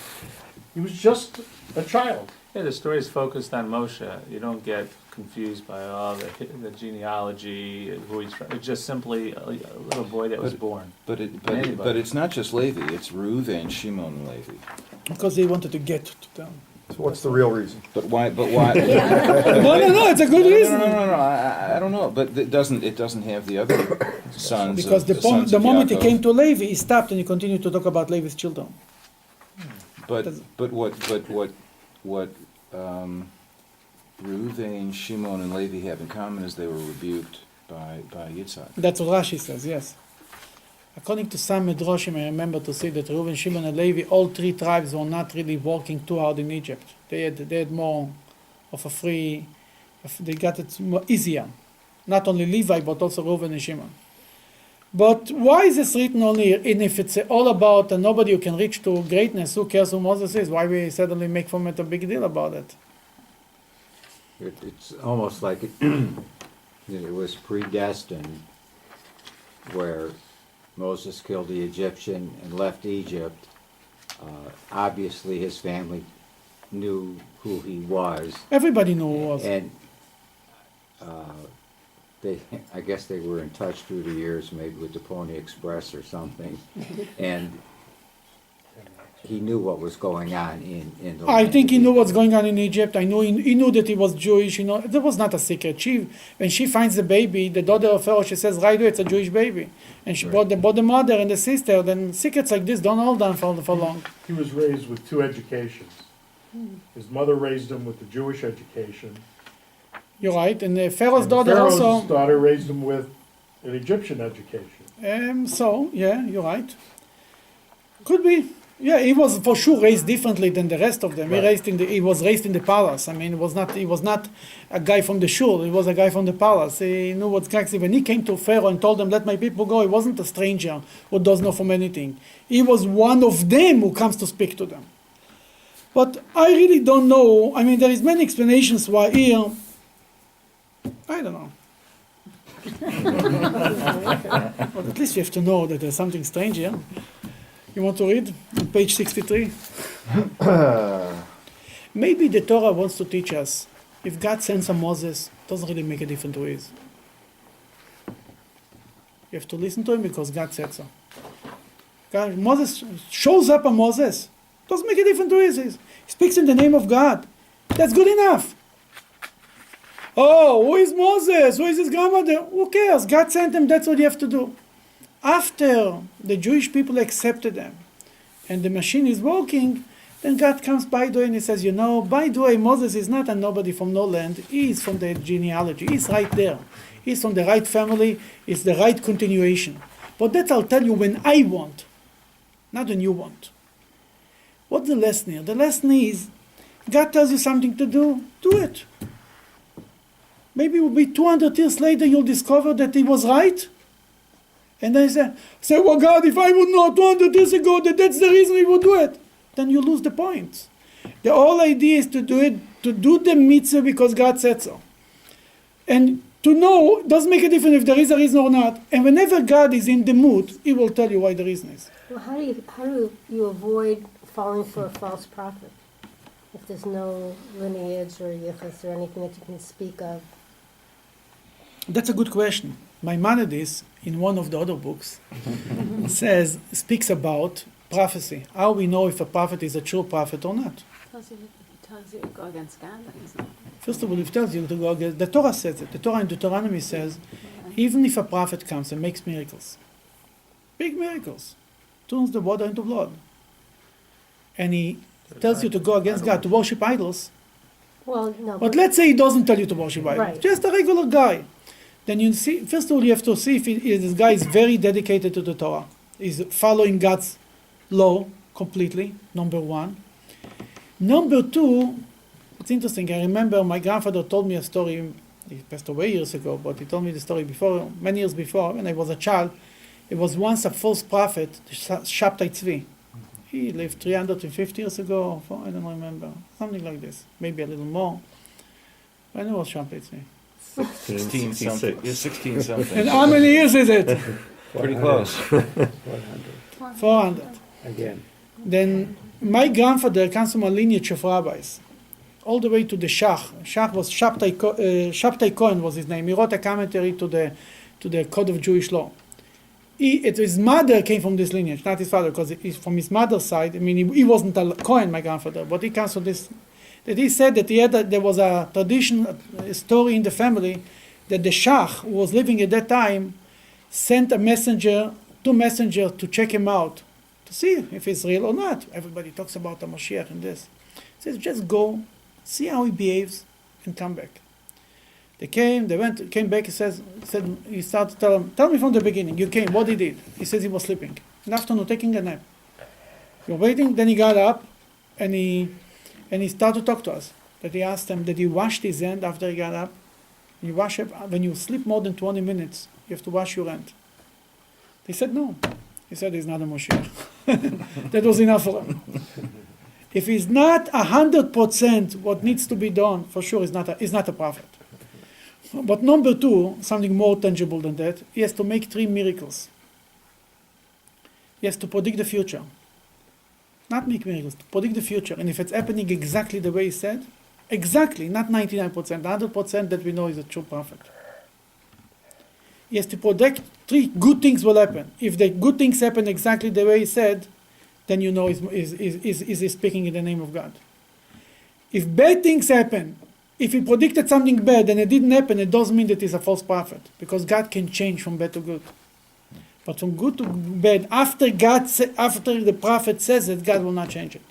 He was just a child. Yeah, the story is focused on Moshe. You don't get confused by all the genealogy, who he's from. It's just simply a little boy that was born. But it's not just Levi. It's Reuven, Shimon, and Levi. Because they wanted to get to them. So what's the real reason? But why? No, it's a good reason. No, I don't know. But it doesn't have the other sons. Because the moment he came to Levi, he stopped and he continued to talk about Levi's children. But what Reuven, Shimon, and Levi have in common is they were rebuked by Yitzhak. That's what Rashi says, yes. According to some Midrashim, I remember to see that Reuven, Shimon, and Levi, all three tribes were not really working too hard in Egypt. They had more of a free, they got it more easier. Not only Levi, but also Reuven and Shimon. But why is this written only here? And if it's all about nobody who can reach to greatness, who cares who Moses is? Why we suddenly make from it a big deal about it? It's almost like it was predestined, where Moses killed the Egyptian and left Egypt. Obviously, his family knew who he was. Everybody knew who he was. And I guess they were in touch through the years, maybe with the Pony Express or something. And he knew what was going on in the I land think of he knew Egypt. what's going on in Egypt. I know he knew that he was Jewish. You know, that was not a secret. When she finds the baby, the daughter of Pharaoh, she says, right away, it's a Jewish baby. And she brought the mother and the sister. Then secrets like this don't hold on for long. He was raised with two educations. His mother raised him with the Jewish education. You're right. And Pharaoh's And daughter Pharaoh's also. daughter raised him with an Egyptian education. So, yeah, you're right. Could be. Yeah, he was for sure raised differently than the rest of them. Right. He was raised in the palace. I mean, he was not a guy from the shul. He was a guy from the palace. He knew what's exactly. When he came to Pharaoh and told them, "Let my people go," he wasn't a stranger who doesn't know from anything. He was one of them who comes to speak to them. But I really don't know. I mean, there is many explanations why here. I don't know. But at least you have to know that there's something strange here. You want to read on page 63? Maybe the Torah wants to teach us, if God sends a Moses, it doesn't really make a difference who he is. You have to listen to him because God said so. Moses shows up a Moses. Doesn't make a difference who he is. He speaks in the name of God. That's good enough. Oh, who is Moses? Who is his grandmother? Who cares? God sent him, that's what you have to do. After the Jewish people accepted them and the machine is working, then God comes by the way and he says, by the way, Moses is not a nobody from no land. He is from the genealogy. He's right there. He's from the right family. It's the right continuation. But that I'll tell you when I want, not when you want. What's the lesson here? The lesson is, God tells you something to do it. Maybe it will be 200 years later you'll discover that he was right. And then you say, well, God, if I would know 200 years ago that that's the reason we would do it, then you lose the point. The whole idea is to do the mitzvah because God said so. And to know doesn't make a difference if there is a reason or not. And whenever God is in the mood, he will tell you why the reason is. Well, how do you avoid falling for a false prophet? If there's no lineage or yichus or anything that you can speak of? That's a good question. Maimonides, in one of the other books, speaks about prophecy. How we know if a prophet is a true prophet or not. Tells you to go against God, but he's not. First of all, it tells you to go against. The Torah says it. The Torah in Deuteronomy says, even if a prophet comes and makes miracles, big miracles, turns the water into blood, and he tells you to go against God, to worship idols. Well, no. But let's say he doesn't tell you to worship idols. Right. Just a regular guy. Then you see, first of all, you have to see if this guy is very dedicated to the Torah. He's following God's law completely, number one. Number two, it's interesting. I remember my grandfather told me a story. He passed away years ago, but he told me the story before, many years before, when I was a child. It was once a false prophet, Shabtai Tzvi. He lived 350 years ago, I don't remember, something like this, maybe a little more. I know it was Shabtai Tzvi. 16 something. Yeah, 16 something. And how many years is it? Pretty close. 400. Again. Then my grandfather comes from a lineage of rabbis, all the way to the Shach. Shach was Shabtai Cohen was his name. He wrote a commentary to the Code of Jewish Law. His mother came from this lineage, not his father, because he's from his mother's side. I mean, he wasn't a Cohen, my grandfather, but he comes from this. That he said that there was a tradition, a story in the family, that the Shach, who was living at that time, sent two messengers to check him out, to see if he's real or not. Everybody talks about the Mashiach and this. He says, just go, see how he behaves, and come back. They came back, he said, he started to tell them, tell me from the beginning, you came, what he did? He says he was sleeping. In the afternoon, taking a nap. We were waiting, then he got up, and he started to talk to us. That he asked them, that he washed his hand after he got up. When you sleep more than 20 minutes, you have to wash your hand. They said no. He said he's not a Moshiach. That was enough for him. If he's not 100% what needs to be done, for sure he's not a prophet. But number two, something more tangible than that, he has to make 3 miracles. He has to predict the future. Not make miracles, to predict the future. And if it's happening exactly the way he said, exactly, not 99%, 100% that we know is a true prophet. He has to predict 3 good things will happen. If the good things happen exactly the way he said, then you know he's speaking in the name of God. If bad things happen, if he predicted something bad and it didn't happen, it doesn't mean that he's a false prophet, because God can change from bad to good. But from good to bad, after the prophet says it, God will not change it.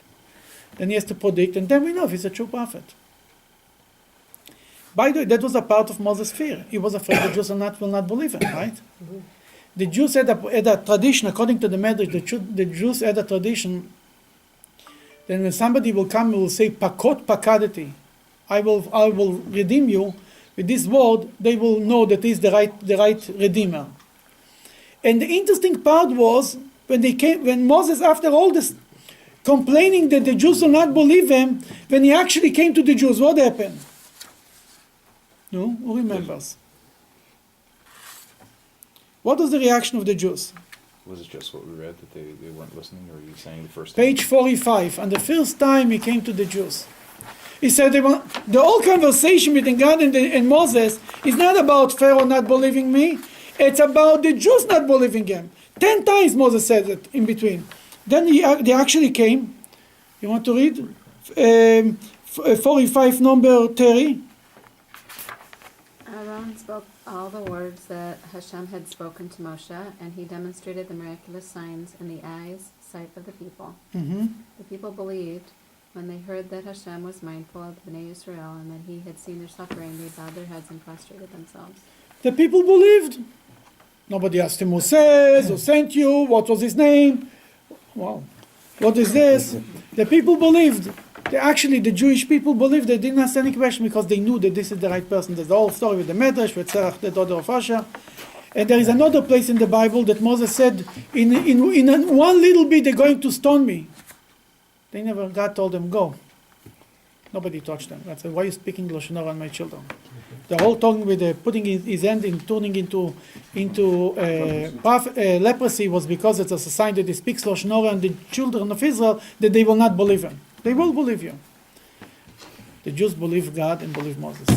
Then he has to predict, and then we know if he's a true prophet. By the way, that was a part of Moses' fear. He was afraid the Jews will not believe him, right? Mm-hmm. The Jews had a tradition, according to the Medrash, the Jews had a tradition, then when somebody will come and will say, Pakot pakadati, I will redeem you, with this word, they will know that he's the right redeemer. And the interesting part was, when Moses, after all this complaining that the Jews will not believe him, when he actually came to the Jews, what happened? No? Who remembers? What was the reaction of the Jews? Was it just what we read, that they weren't listening, or are you saying the first time? Page 45. And the first time he came to the Jews, he said the whole conversation between God and Moses is not about Pharaoh not believing me. It's about the Jews not believing him. 10 times Moses said it in between. Then they actually came. You want to read? 45, number 30. Aaron spoke all the words that Hashem had spoken to Moshe, and he demonstrated the miraculous signs in the eyes, sight of the people. Mm-hmm. The people believed when they heard that Hashem was mindful of Bnei Israel and that he had seen their suffering. They bowed their heads and prostrated themselves. The people believed. Nobody asked him who says, who sent you, what was his name. Wow. What is this? The people believed. The Jewish people believed. They didn't ask any question because they knew that this is the right person. There's the whole story with the Medrash, with Serach, the daughter of Asher. And there is another place in the Bible that Moses said, in one little bit they're going to stone me. God told them, go. Nobody touched them. God said, why are you speaking Lashon Hara on my children? The whole talking with putting his hand in, turning into leprosy was because it's a sign that he speaks Lashon Hara and the children of Israel, that they will not believe him. They will believe you. The Jews believe God and believe Moses.